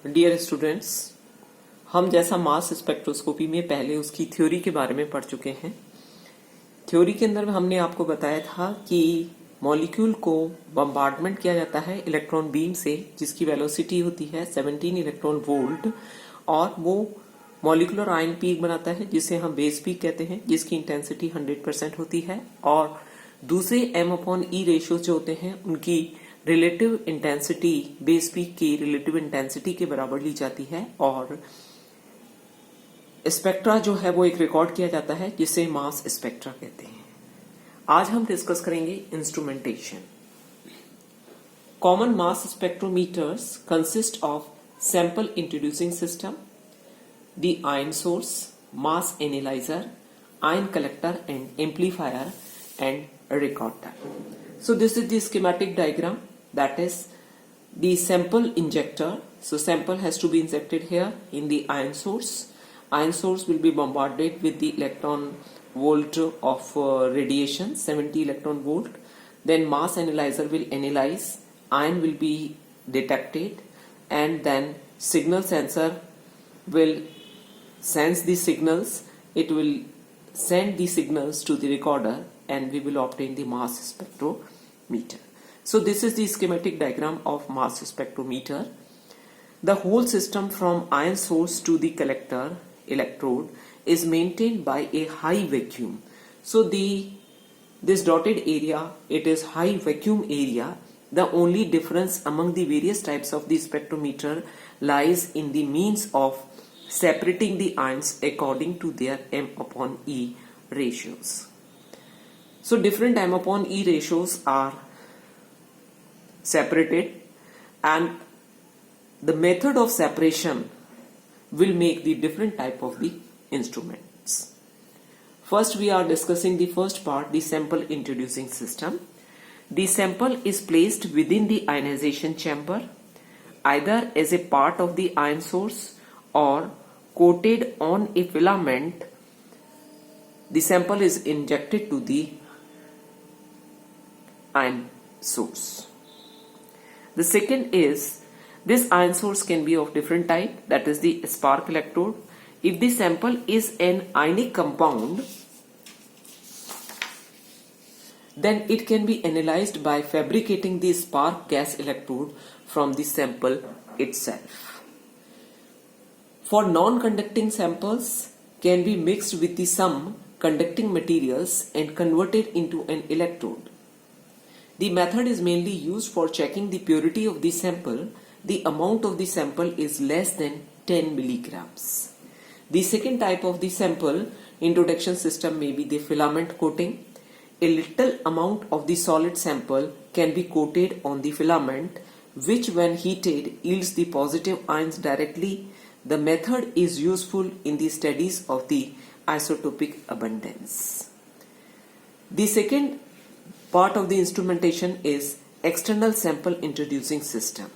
Dear students, हम जैसा mass spectroscopy में पहले उसकी थ्योरी के बारे में पढ़ चुके हैं। थ्योरी के अंदर हमने आपको बताया था कि मॉलिक्यूल को बम्बार्डमेंट किया जाता है इलेक्ट्रॉन बीम से, जिसकी वेलोसिटी होती है 17 इलेक्ट्रॉन वोल्ट, और वो मॉलिक्यूलर आयन पीक बनाता है जिसे हम बेस पीक कहते हैं, जिसकी इंटेंसिटी 100% होती है। और दूसरे m/e रेशियो जो होते हैं उनकी रिलेटिव इंटेंसिटी बेस पीक की रिलेटिव इंटेंसिटी के बराबर ली जाती है, और स्पेक्ट्रा जो है वो एक रिकॉर्ड किया जाता है जिसे मास स्पेक्ट्रा कहते हैं। आज हम डिस्कस करेंगे instrumentation. Common mass spectrometers consist of sample introducing system, the ion source, mass analyzer, ion collector and amplifier, and a recorder. So this is the schematic diagram, that is the sample injector. So sample has to be injected here in the ion source. Ion source will be bombarded with the electron volt of radiation, 70 electron volt. Then mass analyzer will analyze, ion will be detected, and then signal sensor will sense the signals. It will send the signals to the recorder and we will obtain the mass spectrometer. So this is the schematic diagram of mass spectrometer. The whole system from ion source to the collector electrode is maintained by a high vacuum. So this dotted area, it is high vacuum area. The only difference among the various types of the spectrometer lies in the means of separating the ions according to their m/e ratios. So different m/e ratios are separated, and the method of separation will make the different type of the instruments. First we are discussing the first part, the sample introducing system. The sample is placed within the ionization chamber either as a part of the ion source or coated on a filament. The sample is injected to the ion source. The second is, this ion source can be of different type, that is the spark electrode. If the sample is an ionic compound, then it can be analyzed by fabricating the spark gas electrode from the sample itself. For non-conducting samples can be mixed with some conducting materials and converted into an electrode. The method is mainly used for checking the purity of the sample. The amount of the sample is less than 10 milligrams. The second type of the sample introduction system may be the filament coating. A little amount of the solid sample can be coated on the filament, which when heated yields the positive ions directly. The method is useful in the studies of the isotopic abundance. The second part of the instrumentation is external sample introducing system.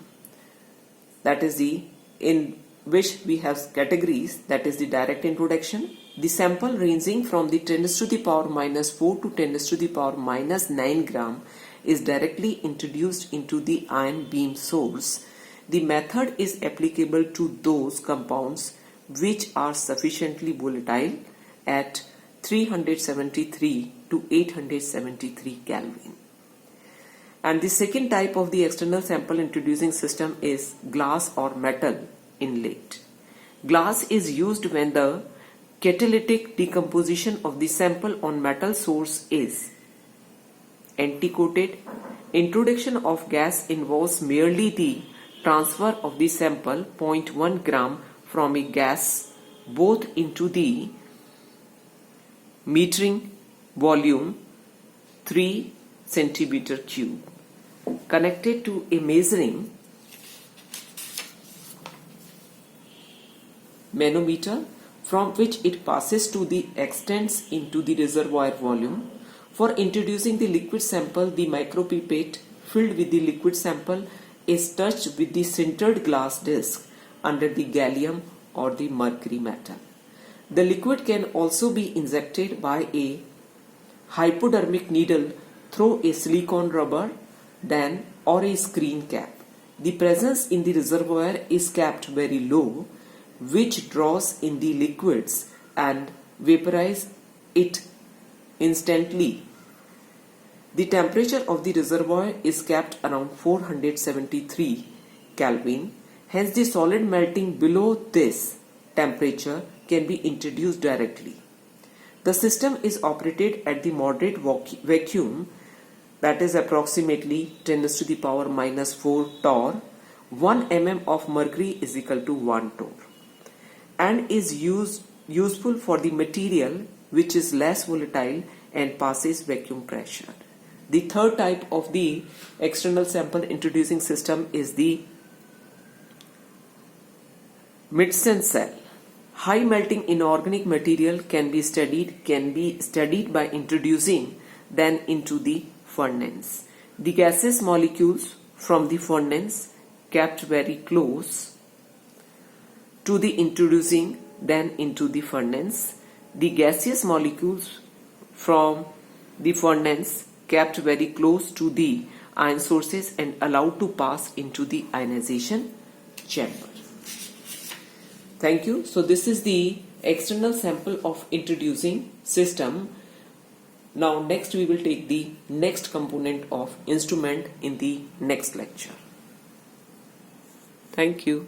That is in which we have categories, that is the direct introduction. The sample ranging from the 10 to the power -4 to 10 to the power -9 gram is directly introduced into the ion beam source. The method is applicable to those compounds which are sufficiently volatile at 373 to 873 Kelvin. And the second type of the external sample introducing system is glass or metal inlet. Glass is used when the catalytic decomposition of the sample on metal source is anti-coated. Introduction of gas involves merely the transfer of the sample 0.1 gram from a gas both into the metering volume 3 centimeter cube connected to a measuring manometer, from which it passes to the extends into the reservoir volume. For introducing the liquid sample, the micropipette filled with the liquid sample is touched with the sintered glass disc under the gallium or the mercury metal. The liquid can also be injected by a hypodermic needle through a silicone rubber then or a screen cap. the presence in the reservoir is kept very low, which draws in the liquids and vaporizes it instantly. The temperature of the reservoir is kept around 473 Kelvin. Hence, the solid melting below this temperature can be introduced directly. The system is operated at the moderate vacuum, that is approximately 10 to the power minus 4 torr. 1 mm of mercury is equal to 1 torr, and is useful for the material which is less volatile and passes vacuum pressure. The third type of the external sample introducing system is the Midson cell. High melting inorganic material can be studied by introducing them into the furnace. The gaseous molecules from the furnace kept very close to the introducing them into the furnace. The gaseous molecules from the furnace kept very close to the ion sources and allowed to pass into the ionization chamber. Thank you. So this is the external sample of introducing system. Now next we will take the next component of instrument in the next lecture. Thank you.